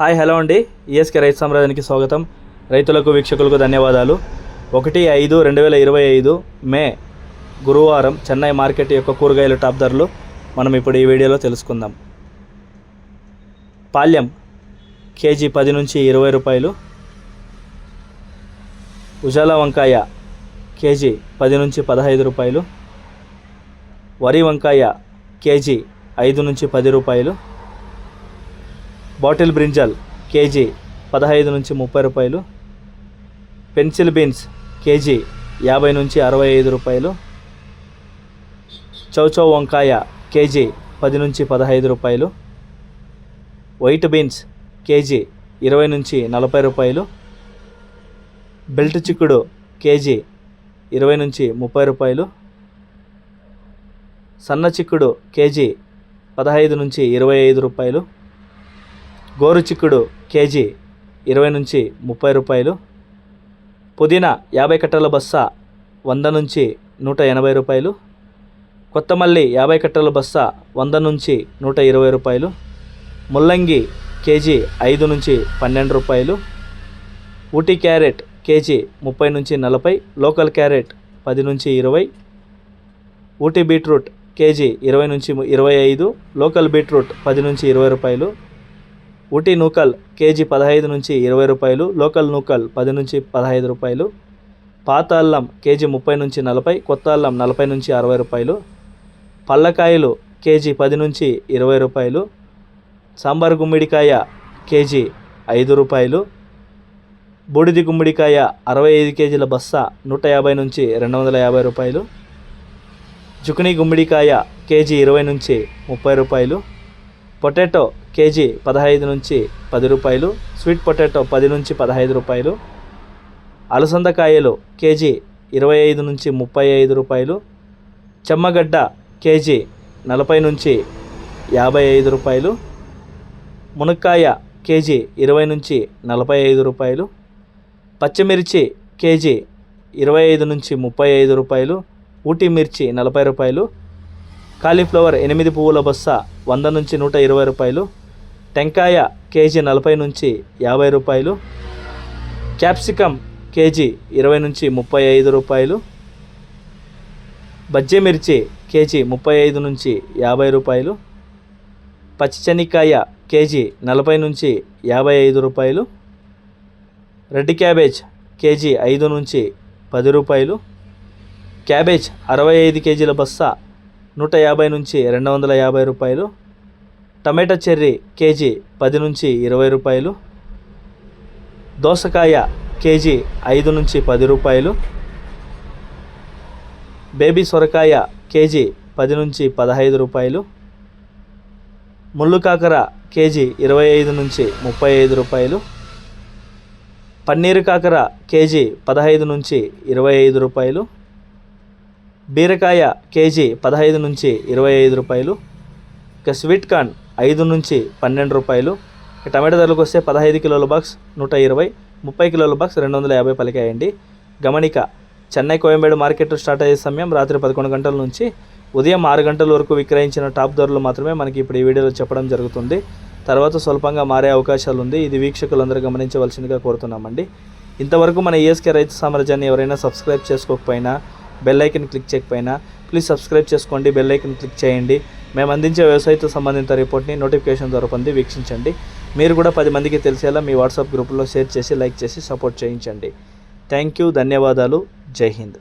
Hi hello అండి, ESK రైతు సామ్రాజ్యానికి స్వాగతం. రైతులకు వీక్షకులకు ధన్యవాదాలు. 1/5/2025 మే గురువారం చెన్నై మార్కెట్ యొక్క కూరగాయల టాప్ ధరలు మనం ఇప్పుడు ఈ వీడియోలో తెలుసుకుందాం. పాల్యం కేజీ 10 నుంచి 20 రూపాయలు. ఉజాలా వంకాయ కేజీ 10 నుంచి 15 రూపాయలు. వరి వంకాయ కేజీ 5 నుంచి 10 రూపాయలు. బాటిల్ బ్రింజల్ కేజీ 15 నుంచి 30 రూపాయలు. పెన్సిల్ బీన్స్ కేజీ 50 నుంచి 65 రూపాయలు. చౌచౌ వంకాయ కేజీ 10 నుంచి 15 రూపాయలు. వైట్ బీన్స్ కేజీ 20 నుంచి 40 రూపాయలు. బెల్ట్ చిక్కుడు కేజీ 20 నుంచి 30 రూపాయలు. సన్న చిక్కుడు కేజీ 15 నుంచి 25 రూపాయలు. గోరు చిక్కుడు కేజీ 20 నుంచి 30 రూపాయలు. పుదీనా 50 కట్టల బస్తా 100 నుంచి 180 రూపాయలు. కొత్తమల్లి 50 కట్టల బస్తా 100 నుంచి 120 రూపాయలు. ముల్లంగి కేజీ 5 నుంచి 12 రూపాయలు. ఊటీ క్యారెట్ కేజీ 30 నుంచి 40. లోకల్ క్యారెట్ 10 నుంచి 20. ఊటీ బీట్రూట్ కేజీ 20 నుంచి 25. లోకల్ బీట్రూట్ 10 నుంచి 20 రూపాయలు. ఊటీ నూకల్ కేజీ 15 నుంచి 20 రూపాయలు. లోకల్ నూకల్ 10 నుంచి 15 రూపాయలు. పాత అల్లం కేజీ 30 నుంచి 40. కొత్త అల్లం 40 నుంచి 60 రూపాయలు. పళ్ళకాయలు కేజీ 10 నుంచి 20 రూపాయలు. సాంబార్ గుమ్మిడికాయ కేజీ 5 రూపాయలు. బూడిది గుమ్మిడికాయ 65 కేజీల బస్తా 150 నుంచి 250 రూపాయలు. జుకునీ గుమ్మిడికాయ కేజీ 20 నుంచి 30 రూపాయలు. పొటాటో కేజీ 15 నుంచి 10 రూపాయలు. స్వీట్ పొటాటో 10 నుంచి 15 రూపాయలు. అలసందకాయలు కేజీ 25 నుంచి 35 రూపాయలు. చెమ్మగడ్డ కేజీ 40 నుంచి 55 రూపాయలు. మునక్కాయ కేజీ 20 నుంచి 45 రూపాయలు. పచ్చిమిర్చి కేజీ 25 నుంచి 35 రూపాయలు. ఊటీ మిర్చి 40 రూపాయలు. కాలీఫ్లవర్ 8 పువ్వుల బస్తా 100 నుంచి 120 రూపాయలు. టెంకాయ కేజీ 40 నుంచి 50 రూపాయలు. క్యాప్సికమ్ కేజీ 20 నుంచి 35 రూపాయలు. బజ్జీ మిర్చి కేజీ 35 నుంచి 50 రూపాయలు. పచ్చిశనక్కాయ కేజీ 40 నుంచి 55 రూపాయలు. రెడ్ క్యాబేజ్ కేజీ 5 నుంచి 10 రూపాయలు. క్యాబేజ్ 65 కేజీల బస్తా 150 నుంచి 250 రూపాయలు. టమాటా చెర్రీ కేజీ 10 నుంచి 20 రూపాయలు. దోసకాయ కేజీ 5 నుంచి 10 రూపాయలు. బేబీ సొరకాయ కేజీ 10 నుంచి 15 రూపాయలు. ముళ్ళు కాకర కేజీ 25 నుంచి 35 రూపాయలు. పన్నీరు కాకర కేజీ 15 నుంచి 25 రూపాయలు. బీరకాయ కేజీ 15 నుంచి 25 రూపాయలు. ఇక స్వీట్ కార్న్ 5 నుంచి 12 రూపాయలు. ఇక టమాటా ధరలకు వస్తే 15 కిలోల బాక్స్ 120, 30 కిలోల బాక్స్ 250 పలికాయండి. గమనిక, చెన్నై కోయంబేడు మార్కెట్ స్టార్ట్ అయ్యే సమయం రాత్రి 11 గంటల నుంచి ఉదయం 6 గంటల వరకు విక్రయించిన టాప్ ధరలు మాత్రమే మనకి ఇప్పుడు ఈ వీడియోలో చెప్పడం జరుగుతుంది. తర్వాత స్వల్పంగా మారే అవకాశాలు ఉంది. ఇది వీక్షకులందరూ గమనించవలసిందిగా కోరుతున్నామండి. ఇంతవరకు మన ఈఎస్కే రైతు సామ్రాజ్యాన్ని ఎవరైనా సబ్స్క్రైబ్ చేసుకోకపోయినా, బెల్ ఐకన్ క్లిక్ చేయకపోయినా ప్లీజ్ సబ్స్క్రైబ్ చేసుకోండి, బెల్ ఐకన్ క్లిక్ చేయండి. మేము అందించే వ్యవసాయతో సంబంధిత రిపోర్ట్ని నోటిఫికేషన్ ద్వారా పొంది వీక్షించండి. మీరు కూడా 10 మందికి తెలిసేలా మీ వాట్సాప్ గ్రూపులో షేర్ చేసి, లైక్ చేసి సపోర్ట్ చేయించండి. థ్యాంక్ యూ, ధన్యవాదాలు, జై హింద్.